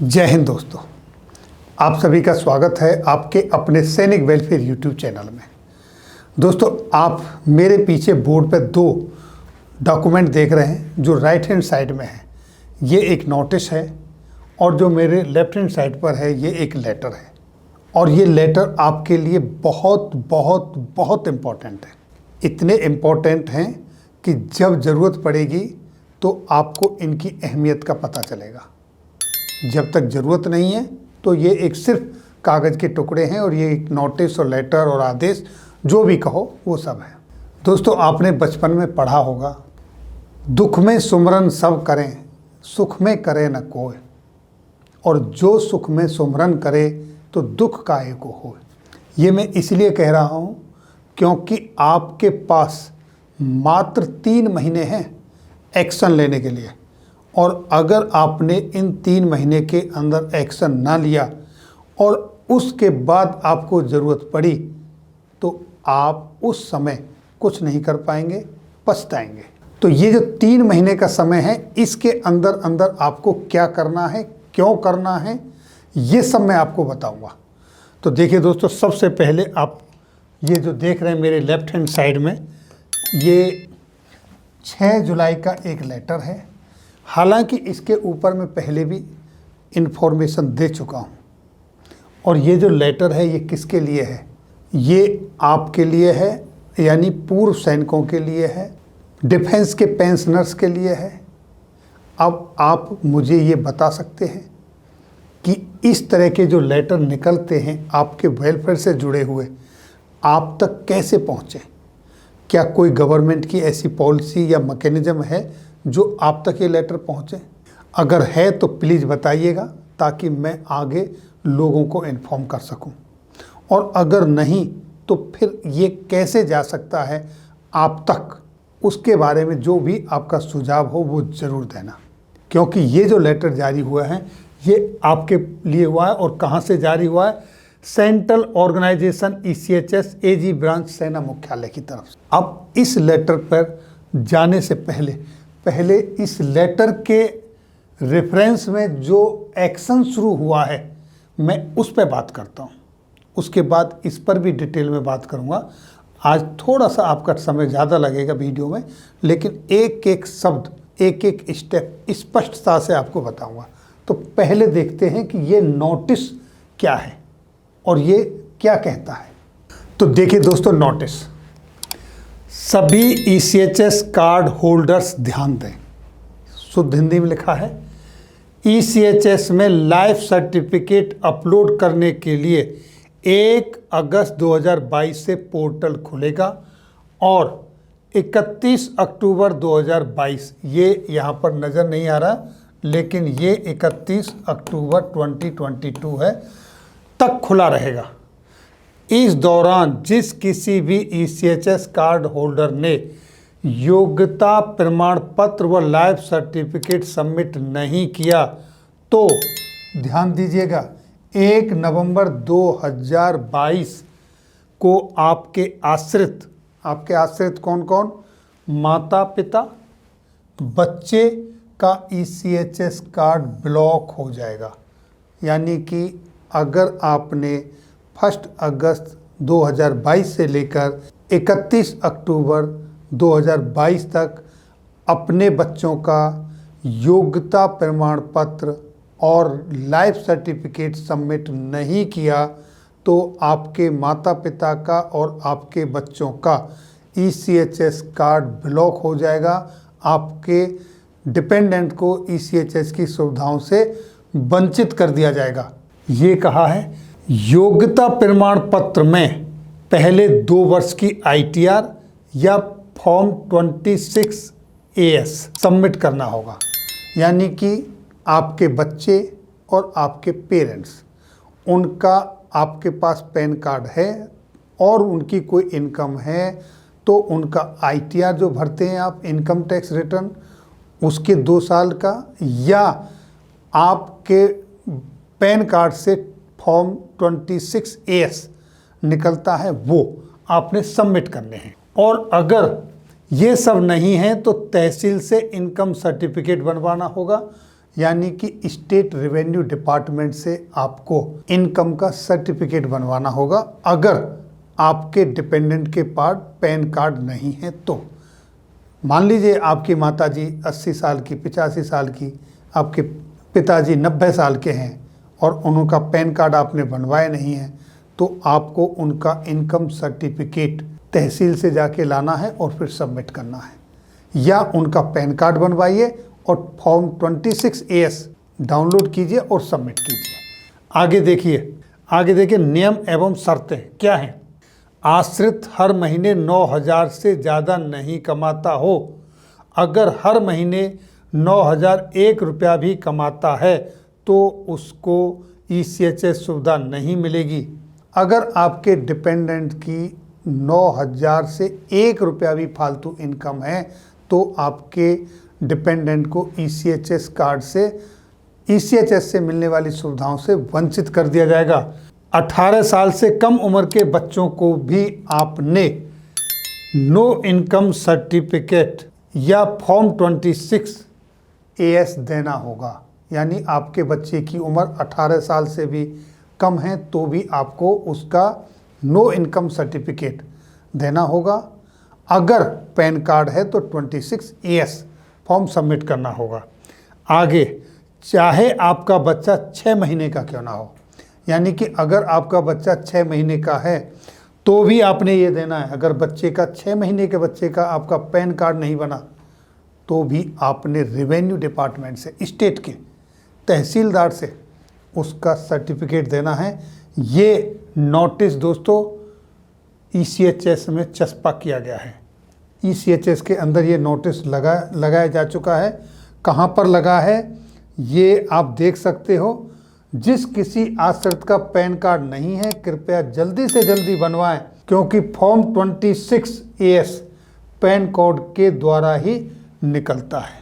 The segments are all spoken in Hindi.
जय हिंद दोस्तों, आप सभी का स्वागत है आपके अपने सैनिक वेलफेयर यूट्यूब चैनल में। दोस्तों, आप मेरे पीछे बोर्ड पे दो डॉक्यूमेंट देख रहे हैं जो राइट हैंड साइड में है। ये एक नोटिस है और जो मेरे लेफ्ट हैंड साइड पर है ये एक लेटर है। और ये लेटर आपके लिए बहुत बहुत बहुत इम्पोर्टेंट है। इतने इम्पोर्टेंट हैं कि जब ज़रूरत पड़ेगी तो आपको इनकी अहमियत का पता चलेगा। जब तक ज़रूरत नहीं है तो ये एक सिर्फ कागज़ के टुकड़े हैं और ये एक नोटिस और लेटर और आदेश जो भी कहो वो सब है। दोस्तों, आपने बचपन में पढ़ा होगा, दुख में सुमरन सब करें, सुख में करे न कोय, और जो सुख में सुमरन करे तो दुख काहे को होए। ये मैं इसलिए कह रहा हूँ क्योंकि आपके पास मात्र 3 महीने हैं एक्शन लेने के लिए, और अगर आपने इन 3 महीने के अंदर एक्शन ना लिया और उसके बाद आपको ज़रूरत पड़ी तो आप उस समय कुछ नहीं कर पाएंगे, पछताएंगे। तो ये जो 3 महीने का समय है, इसके अंदर अंदर आपको क्या करना है, क्यों करना है, ये सब मैं आपको बताऊंगा। तो देखिए दोस्तों, सबसे पहले आप ये जो देख रहे हैं मेरे लेफ्ट हैंड साइड में, ये 6 जुलाई का एक लेटर है। हालांकि इसके ऊपर मैं पहले भी इन्फॉर्मेशन दे चुका हूं। और ये जो लेटर है ये किसके लिए है? ये आपके लिए है, यानी पूर्व सैनिकों के लिए है, डिफेंस के पेंशनर्स के लिए है। अब आप मुझे ये बता सकते हैं कि इस तरह के जो लेटर निकलते हैं आपके वेलफेयर से जुड़े हुए, आप तक कैसे पहुँचे? क्या कोई गवर्नमेंट की ऐसी पॉलिसी या मैकेनिज्म है जो आप तक ये लेटर पहुँचे? अगर है तो प्लीज़ बताइएगा ताकि मैं आगे लोगों को इन्फॉर्म कर सकूं। और अगर नहीं तो फिर ये कैसे जा सकता है आप तक, उसके बारे में जो भी आपका सुझाव हो वो ज़रूर देना। क्योंकि ये जो लेटर जारी हुआ है ये आपके लिए हुआ है। और कहाँ से जारी हुआ है? Central organisation ECHS AG branch सेना मुख्यालय की तरफ से। अब इस लेटर पर जाने से पहले इस लेटर के रेफरेंस में जो एक्शन शुरू हुआ है मैं उस पर बात करता हूँ। उसके बाद इस पर भी डिटेल में बात करूँगा। आज थोड़ा सा आपका समय ज़्यादा लगेगा वीडियो में, लेकिन एक एक शब्द, एक एक स्टेप स्पष्टता से आपको बताऊँगा। तो पहले देखते हैं कि ये नोटिस क्या है और ये क्या कहता है। तो देखिए दोस्तों, नोटिस, सभी ECHS कार्ड होल्डर्स ध्यान दें। शुद्ध हिंदी में लिखा है, ECHS में लाइफ सर्टिफिकेट अपलोड करने के लिए 1 अगस्त 2022 से पोर्टल खुलेगा और 31 अक्टूबर 2022, ये यहाँ पर नज़र नहीं आ रहा लेकिन ये 31 अक्टूबर 2022 है, तक खुला रहेगा। इस दौरान जिस किसी भी ECHS कार्ड होल्डर ने योग्यता प्रमाण पत्र व लाइफ सर्टिफिकेट सबमिट नहीं किया तो ध्यान दीजिएगा, 1 नवंबर 2022 को आपके आश्रित कौन कौन? माता पिता, बच्चे का ECHS कार्ड ब्लॉक हो जाएगा। यानी कि अगर आपने 1 अगस्त 2022 से लेकर 31 अक्टूबर 2022 तक अपने बच्चों का योग्यता प्रमाण पत्र और लाइफ सर्टिफिकेट सबमिट नहीं किया तो आपके माता पिता का और आपके बच्चों का ECHS कार्ड ब्लॉक हो जाएगा। आपके डिपेंडेंट को ECHS की सुविधाओं से वंचित कर दिया जाएगा। ये कहा है, योग्यता प्रमाण पत्र में पहले 2 वर्ष की ITR या फॉर्म 26AS सबमिट करना होगा। यानी कि आपके बच्चे और आपके पेरेंट्स, उनका आपके पास पैन कार्ड है और उनकी कोई इनकम है तो उनका ITR जो भरते हैं आप, इनकम टैक्स रिटर्न, उसके 2 साल का, या आपके पैन कार्ड से फॉर्म 26AS निकलता है वो आपने सबमिट करने हैं। और अगर ये सब नहीं है तो तहसील से इनकम सर्टिफिकेट बनवाना होगा यानी कि स्टेट रेवेन्यू डिपार्टमेंट से आपको इनकम का सर्टिफिकेट बनवाना होगा अगर आपके डिपेंडेंट के पास पैन कार्ड नहीं है तो। मान लीजिए आपकी माताजी 80 साल की, 85 साल की, आपके पिताजी 90 साल के हैं और उनका पैन कार्ड आपने बनवाया नहीं है, तो आपको उनका इनकम सर्टिफिकेट तहसील से जाके लाना है और फिर सबमिट करना है, या उनका पैन कार्ड बनवाइए और फॉर्म 26AS डाउनलोड कीजिए और सबमिट कीजिए। आगे देखिए नियम एवं शर्तें क्या हैं। आश्रित हर महीने 9,000 से ज़्यादा नहीं कमाता हो। अगर हर महीने 9,001 रुपया भी कमाता है तो उसको ECHS सुविधा नहीं मिलेगी। अगर आपके डिपेंडेंट की 9,000 से 1 रुपया भी फालतू इनकम है तो आपके डिपेंडेंट को ECHS कार्ड से, ECHS से मिलने वाली सुविधाओं से वंचित कर दिया जाएगा। 18 साल से कम उम्र के बच्चों को भी आपने नो इनकम सर्टिफिकेट या फॉर्म 26AS देना होगा। यानी आपके बच्चे की उम्र 18 साल से भी कम है तो भी आपको उसका नो इनकम सर्टिफिकेट देना होगा। अगर पैन कार्ड है तो 26AS फॉर्म सबमिट करना होगा। आगे, चाहे आपका बच्चा 6 महीने का क्यों ना हो, यानी कि अगर आपका बच्चा 6 महीने का है तो भी आपने ये देना है। अगर बच्चे का 6 महीने के बच्चे का आपका पैन कार्ड नहीं बना तो भी आपने रेवेन्यू डिपार्टमेंट से, स्टेट के तहसीलदार से उसका सर्टिफिकेट देना है। ये नोटिस दोस्तों ECHS में चस्पा किया गया है। ECHS के अंदर ये नोटिस लगाया जा चुका है। कहाँ पर लगा है ये आप देख सकते हो। जिस किसी आश्रित का पैन कार्ड नहीं है कृपया जल्दी से जल्दी बनवाएं, क्योंकि फॉर्म 26AS पैन कोड के द्वारा ही निकलता है।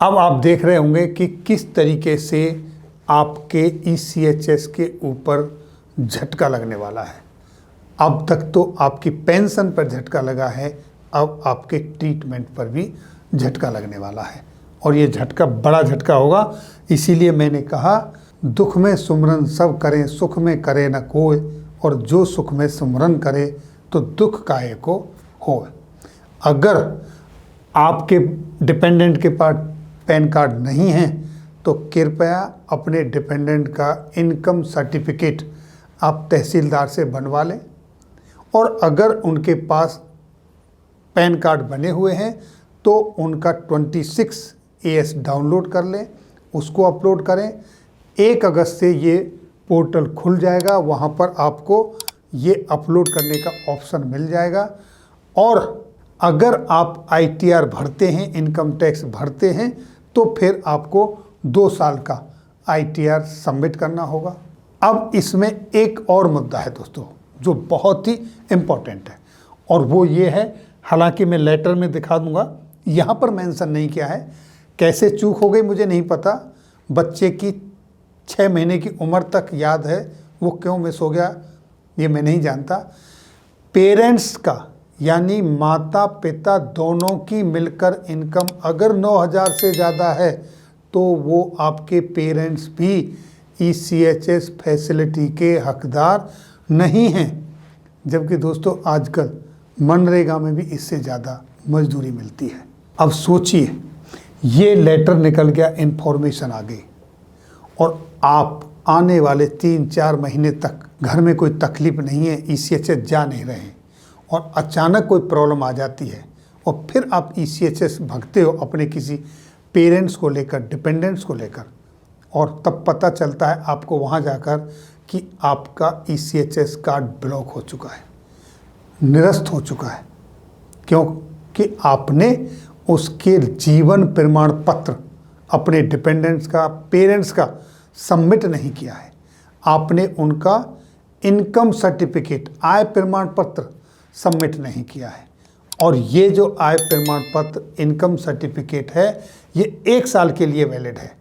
अब आप देख रहे होंगे कि किस तरीके से आपके ECHS के ऊपर झटका लगने वाला है। अब तक तो आपकी पेंशन पर झटका लगा है, अब आपके ट्रीटमेंट पर भी झटका लगने वाला है और ये झटका बड़ा झटका होगा। इसीलिए मैंने कहा दुख में सुमरन सब करें, सुख में करे न कोई, और जो सुख में सुमरन करे तो दुख काहे को हो। अगर आपके डिपेंडेंट के पास पैन कार्ड नहीं है तो कृपया अपने डिपेंडेंट का इनकम सर्टिफिकेट आप तहसीलदार से बनवा लें, और अगर उनके पास पैन कार्ड बने हुए हैं तो उनका 26AS डाउनलोड कर लें, उसको अपलोड करें। 1 अगस्त से ये पोर्टल खुल जाएगा, वहाँ पर आपको ये अपलोड करने का ऑप्शन मिल जाएगा। और अगर आप ITR भरते हैं, इनकम टैक्स भरते हैं, तो फिर आपको 2 साल का ITR सबमिट करना होगा। अब इसमें एक और मुद्दा है दोस्तों जो बहुत ही इम्पोर्टेंट है, और वो ये है, हालांकि मैं लेटर में दिखा दूंगा, यहाँ पर मेंशन नहीं किया है। कैसे चूक हो गई मुझे नहीं पता। बच्चे की 6 महीने की उम्र तक याद है, वो क्यों मिस हो गया ये मैं नहीं जानता। पेरेंट्स का यानी माता पिता दोनों की मिलकर इनकम अगर 9,000 से ज़्यादा है तो वो आपके पेरेंट्स भी ECHS फैसिलिटी के हकदार नहीं हैं। जबकि दोस्तों आजकल मनरेगा में भी इससे ज़्यादा मजदूरी मिलती है। अब सोचिए, ये लेटर निकल गया, इन्फॉर्मेशन आ गई, और आप आने वाले 3-4 महीने तक घर में कोई तकलीफ नहीं है, ECHS जा नहीं रहे हैं, और अचानक कोई प्रॉब्लम आ जाती है और फिर आप ECHS भगते हो अपने किसी पेरेंट्स को लेकर, डिपेंडेंट्स को लेकर, और तब पता चलता है आपको वहाँ जाकर कि आपका ECHS कार्ड ब्लॉक हो चुका है, निरस्त हो चुका है, क्योंकि आपने उसके जीवन प्रमाण पत्र अपने डिपेंडेंट्स का, पेरेंट्स का सबमिट नहीं किया है। आपने उनका इनकम सर्टिफिकेट, आय प्रमाण पत्र सबमिट नहीं किया है। और ये जो आय प्रमाण पत्र, इनकम सर्टिफिकेट है, ये 1 साल के लिए वैलिड है।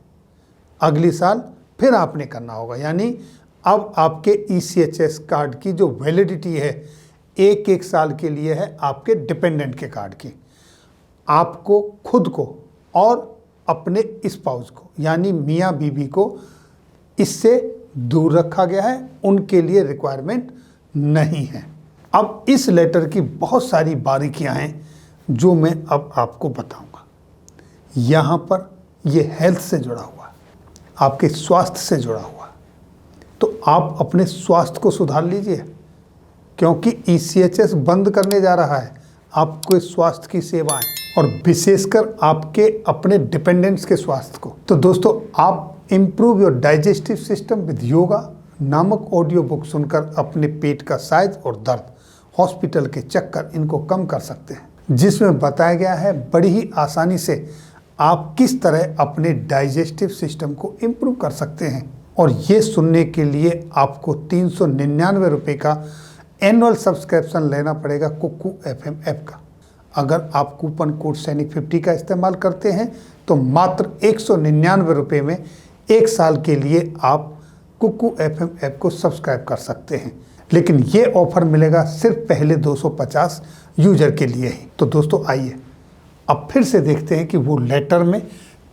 अगली साल फिर आपने करना होगा। यानी अब आपके ECHS कार्ड की जो वैलिडिटी है 1 साल के लिए है आपके डिपेंडेंट के कार्ड की। आपको खुद को और अपने स्पाउस को यानी मियाँ बीबी को इससे दूर रखा गया है, उनके लिए रिक्वायरमेंट नहीं है। अब इस लेटर की बहुत सारी बारीकियां हैं जो मैं अब आपको बताऊंगा। यहाँ पर ये हेल्थ से जुड़ा हुआ है, आपके स्वास्थ्य से जुड़ा हुआ है, तो आप अपने स्वास्थ्य को सुधार लीजिए, क्योंकि ECHS बंद करने जा रहा है आपको स्वास्थ्य की सेवाएं और विशेषकर आपके अपने डिपेंडेंट्स के स्वास्थ्य को। तो दोस्तों, आप improve your digestive system with yoga नामक ऑडियो बुक सुनकर अपने पेट का साइज और दर्द, हॉस्पिटल के चक्कर, इनको कम कर सकते हैं, जिसमें बताया गया है बड़ी ही आसानी से आप किस तरह अपने डाइजेस्टिव सिस्टम को इम्प्रूव कर सकते हैं। और ये सुनने के लिए आपको 399 रुपये का एनुअल सब्सक्रिप्शन लेना पड़ेगा कुकू FM ऐप का। अगर आप कूपन कोड सैनिक50 का इस्तेमाल करते हैं तो मात्र 199 रुपये में 1 साल के लिए आप कुकू FM ऐप को सब्सक्राइब कर सकते हैं। लेकिन ये ऑफर मिलेगा सिर्फ पहले 250 यूजर के लिए ही। तो दोस्तों, आइए अब फिर से देखते हैं कि वो लेटर में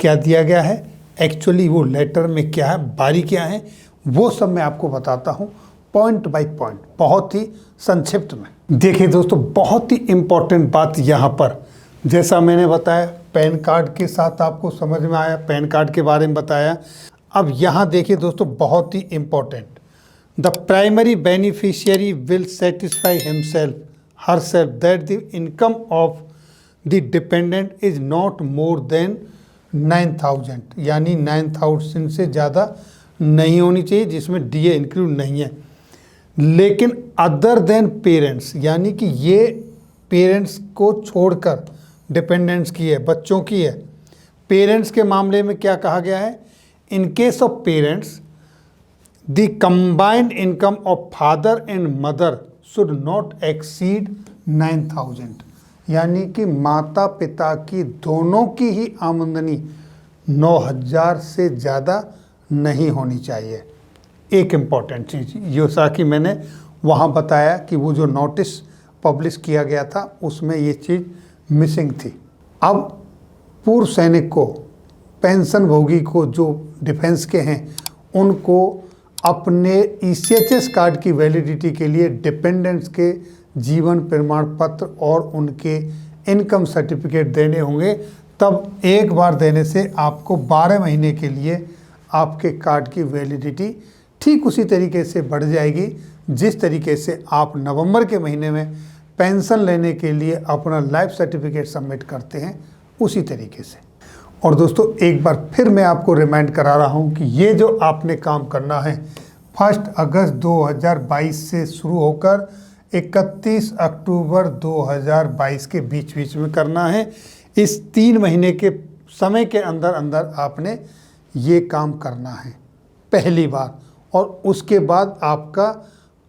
क्या दिया गया है, एक्चुअली वो लेटर में क्या है, बारीकियां हैं, वो सब मैं आपको बताता हूँ पॉइंट बाय पॉइंट, बहुत ही संक्षिप्त में। देखिए दोस्तों, बहुत ही इम्पोर्टेंट बात यहाँ पर, जैसा मैंने बताया पैन कार्ड के साथ आपको समझ में आया, पैन कार्ड के बारे में बताया। अब यहाँ देखिए दोस्तों, बहुत ही important, the primary beneficiary will satisfy himself herself that the income of the dependent is not more than 9,000, यानी 9,000 से ज़्यादा नहीं होनी चाहिए, जिसमें DA इंक्लूड नहीं है। लेकिन अदर देन पेरेंट्स, यानी कि ये पेरेंट्स को छोड़कर डिपेंडेंट्स की है, बच्चों की है। पेरेंट्स के मामले में क्या कहा गया है, in case of parents the combined income of father and mother should not exceed 9,000, यानी कि माता पिता की दोनों की ही आमदनी 9,000 से ज़्यादा नहीं होनी चाहिए। एक इम्पॉर्टेंट चीज़ ये सा कि मैंने वहाँ बताया कि वो जो नोटिस पब्लिश किया गया था उसमें ये चीज़ मिसिंग थी। अब पूर्व सैनिक को, पेंशन भोगी को, जो डिफेंस के हैं, उनको अपने ECHS कार्ड की वैलिडिटी के लिए डिपेंडेंट्स के जीवन प्रमाण पत्र और उनके इनकम सर्टिफिकेट देने होंगे। तब एक बार देने से आपको 12 महीने के लिए आपके कार्ड की वैलिडिटी ठीक उसी तरीके से बढ़ जाएगी जिस तरीके से आप नवंबर के महीने में पेंशन लेने के लिए अपना लाइफ सर्टिफिकेट सबमिट करते हैं, उसी तरीके से। और दोस्तों, एक बार फिर मैं आपको रिमाइंड करा रहा हूं कि ये जो आपने काम करना है 1 अगस्त 2022 से शुरू होकर 31 अक्टूबर 2022 के बीच में करना है। इस 3 महीने के समय के अंदर अंदर आपने ये काम करना है पहली बार, और उसके बाद आपका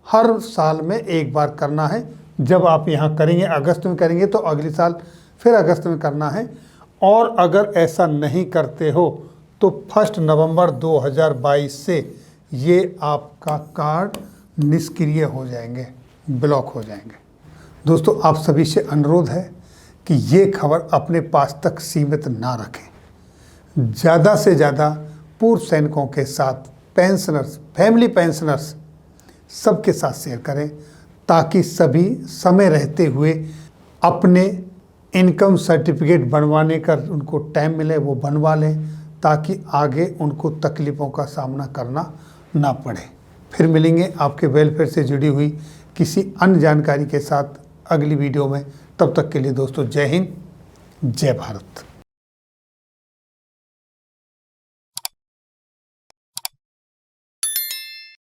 हर साल में एक बार करना है। जब आप यहाँ करेंगे, अगस्त में करेंगे तो अगले साल फिर अगस्त में करना है। और अगर ऐसा नहीं करते हो तो 1 नवंबर 2022 से ये आपका कार्ड निष्क्रिय हो जाएंगे, ब्लॉक हो जाएंगे। दोस्तों, आप सभी से अनुरोध है कि ये खबर अपने पास तक सीमित ना रखें, ज़्यादा से ज़्यादा पूर्व सैनिकों के साथ, पेंशनर्स, फैमिली पेंशनर्स, सबके साथ शेयर करें, ताकि सभी समय रहते हुए अपने इनकम सर्टिफिकेट बनवाने का उनको टाइम मिले, वो बनवा लें, ताकि आगे उनको तकलीफ़ों का सामना करना ना पड़े। फिर मिलेंगे आपके वेलफेयर से जुड़ी हुई किसी अन्य जानकारी के साथ अगली वीडियो में। तब तक के लिए दोस्तों, जय हिंद, जय भारत।